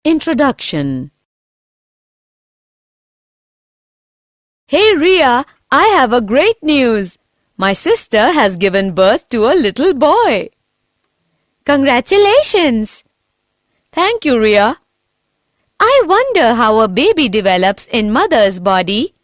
Introduction. Hey Ria, I have a great news. My sister has given birth to a little boy. Congratulations! Thank you, Ria. I wonder how a baby develops in mother's body.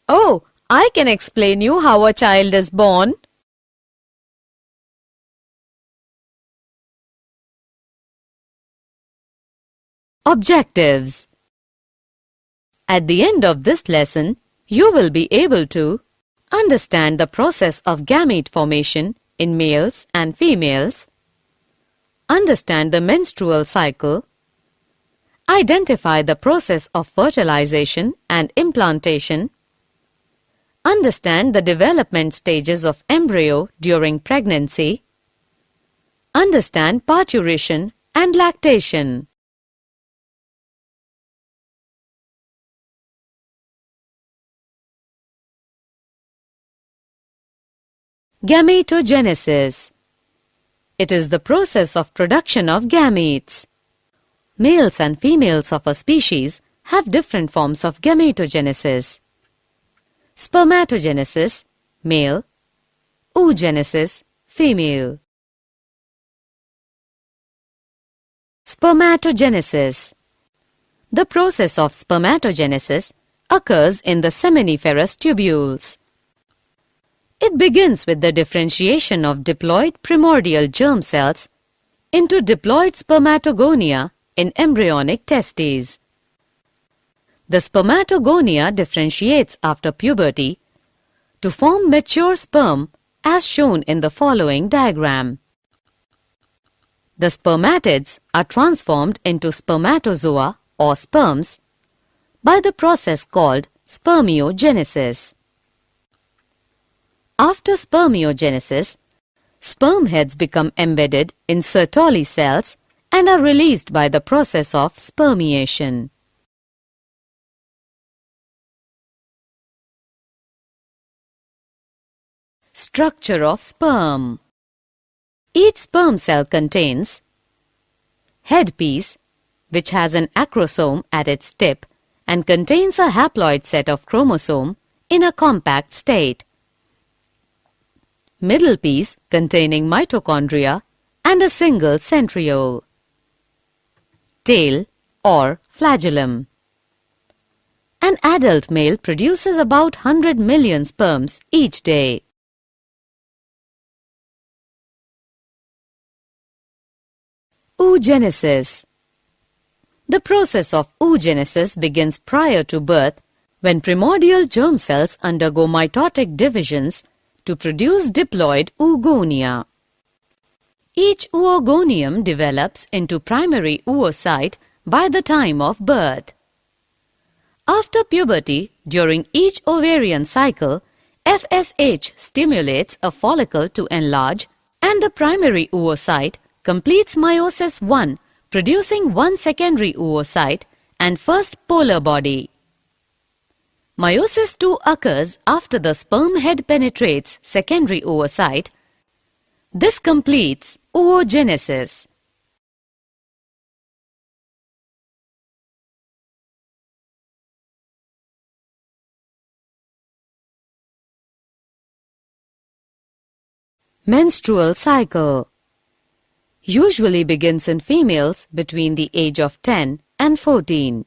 Oh, I can explain you how a child is born. Objectives. At the end of this lesson, you will be able to understand the process of gamete formation in males and females, understand the menstrual cycle, identify the process of fertilization and implantation, understand the development stages of embryo during pregnancy, understand parturition and lactation. Gametogenesis. It is the process of production of gametes. Males and females of a species have different forms of gametogenesis. Spermatogenesis, male. Oogenesis, female. Spermatogenesis. The process of spermatogenesis occurs in the seminiferous tubules. It begins with the differentiation of diploid primordial germ cells into diploid spermatogonia in embryonic testes. The spermatogonia differentiates after puberty to form mature sperm as shown in the following diagram. The spermatids are transformed into spermatozoa or sperms by the process called spermiogenesis. After spermiogenesis, sperm heads become embedded in Sertoli cells and are released by the process of spermiation. Structure of sperm. Each sperm cell contains headpiece, which has an acrosome at its tip and contains a haploid set of chromosome in a compact state. Middle piece containing mitochondria and a single centriole. Tail or flagellum. An adult male produces about 100 million sperms each day. Oogenesis. The process of oogenesis begins prior to birth when primordial germ cells undergo mitotic divisions to produce diploid oogonia. Each oogonium develops into primary oocyte by the time of birth. After puberty, during each ovarian cycle, FSH stimulates a follicle to enlarge and the primary oocyte completes meiosis I, producing one secondary oocyte and first polar body. Meiosis II occurs after the sperm head penetrates secondary oocyte. This completes oogenesis. Menstrual cycle usually begins in females between the age of 10 and 14.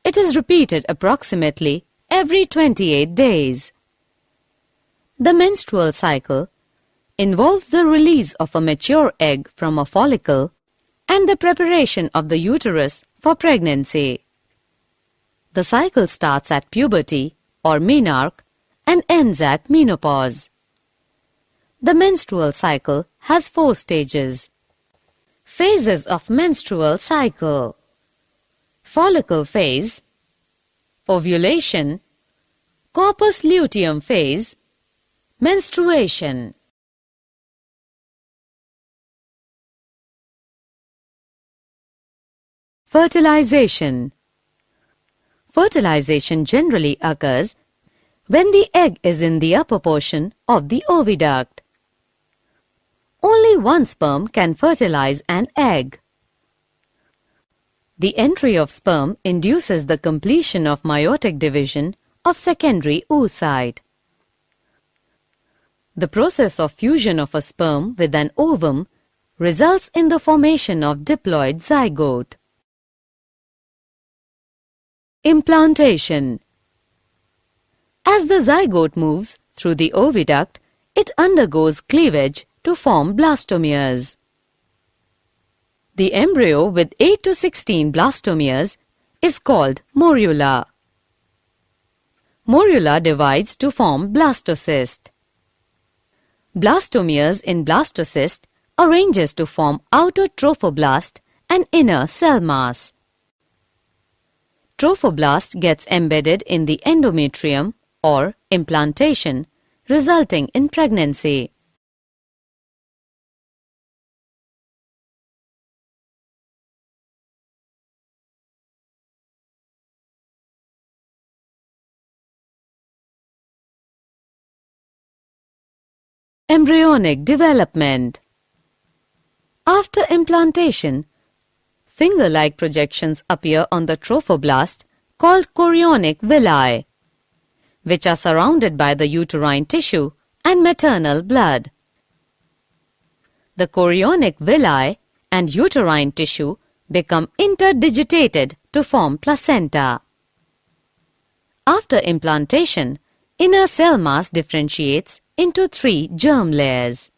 It is repeated approximately every 28 days. The menstrual cycle involves the release of a mature egg from a follicle and the preparation of the uterus for pregnancy. The cycle starts at puberty or menarche and ends at menopause. The menstrual cycle has 4 stages. Phases of menstrual cycle: follicle phase, ovulation, corpus luteum phase, menstruation. Fertilization. Fertilization generally occurs when the egg is in the upper portion of the oviduct. Only one sperm can fertilize an egg. The entry of sperm induces the completion of meiotic division of secondary oocyte. The process of fusion of a sperm with an ovum results in the formation of diploid zygote. Implantation. As the zygote moves through the oviduct, it undergoes cleavage to form blastomeres. The embryo with 8 to 16 blastomeres is called morula. Morula divides to form blastocyst. Blastomeres in blastocyst arranges to form outer trophoblast and inner cell mass. Trophoblast gets embedded in the endometrium or implantation, resulting in pregnancy. Embryonic development. After implantation, finger-like projections appear on the trophoblast called chorionic villi, which are surrounded by the uterine tissue and maternal blood. The chorionic villi and uterine tissue become interdigitated to form placenta. After implantation, inner cell mass differentiates into 3 germ layers.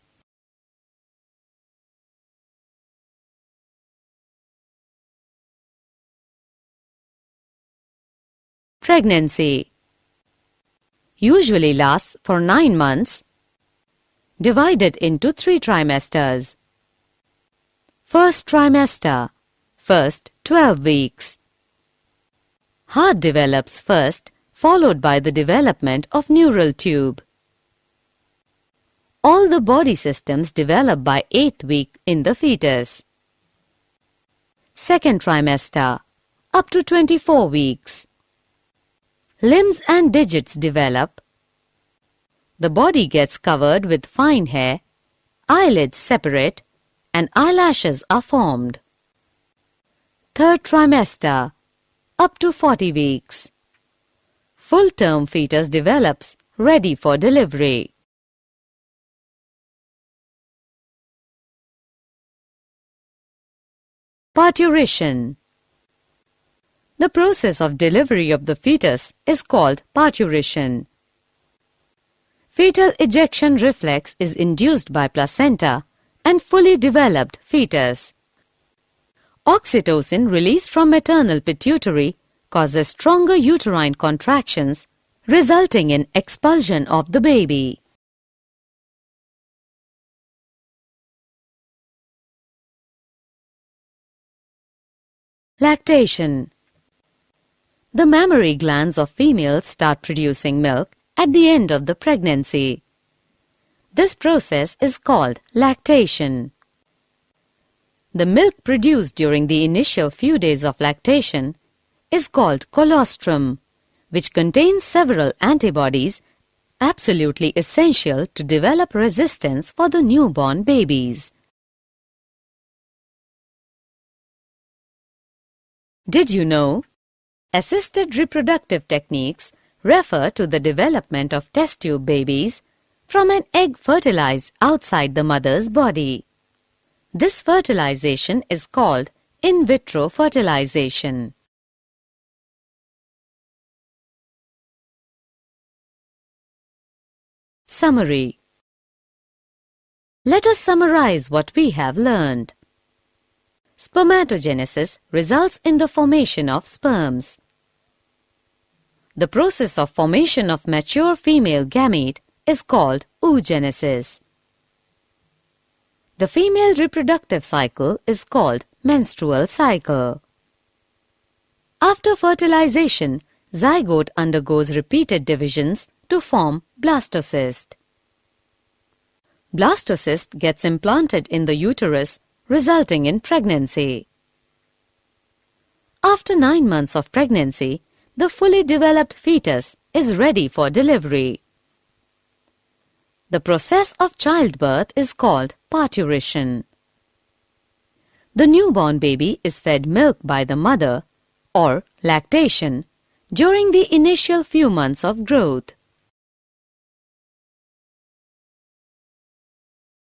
Pregnancy usually lasts for 9 months, divided into 3 trimesters. First trimester, first 12 weeks. Heart develops first, followed by the development of neural tube. All the body systems develop by 8th week in the fetus. Second trimester, up to 24 weeks. Limbs and digits develop. The body gets covered with fine hair, eyelids separate, and eyelashes are formed. Third trimester, up to 40 weeks. Full-term fetus develops, ready for delivery. Parturition. The process of delivery of the fetus is called parturition. Fetal ejection reflex is induced by placenta and fully developed fetus. Oxytocin released from maternal pituitary causes stronger uterine contractions, resulting in expulsion of the baby. Lactation. The mammary glands of females start producing milk at the end of the pregnancy. This process is called lactation. The milk produced during the initial few days of lactation is called colostrum, which contains several antibodies absolutely essential to develop resistance for the newborn babies. Did you know? Assisted reproductive techniques refer to the development of test tube babies from an egg fertilized outside the mother's body. This fertilization is called in vitro fertilization. Summary. Let us summarize what we have learned. Spermatogenesis results in the formation of sperms. The process of formation of mature female gamete is called oogenesis. The female reproductive cycle is called menstrual cycle. After fertilization, zygote undergoes repeated divisions to form blastocyst. Blastocyst gets implanted in the uterus, resulting in pregnancy. After 9 months of pregnancy, the fully developed fetus is ready for delivery. The process of childbirth is called parturition. The newborn baby is fed milk by the mother, or lactation, during the initial few months of growth.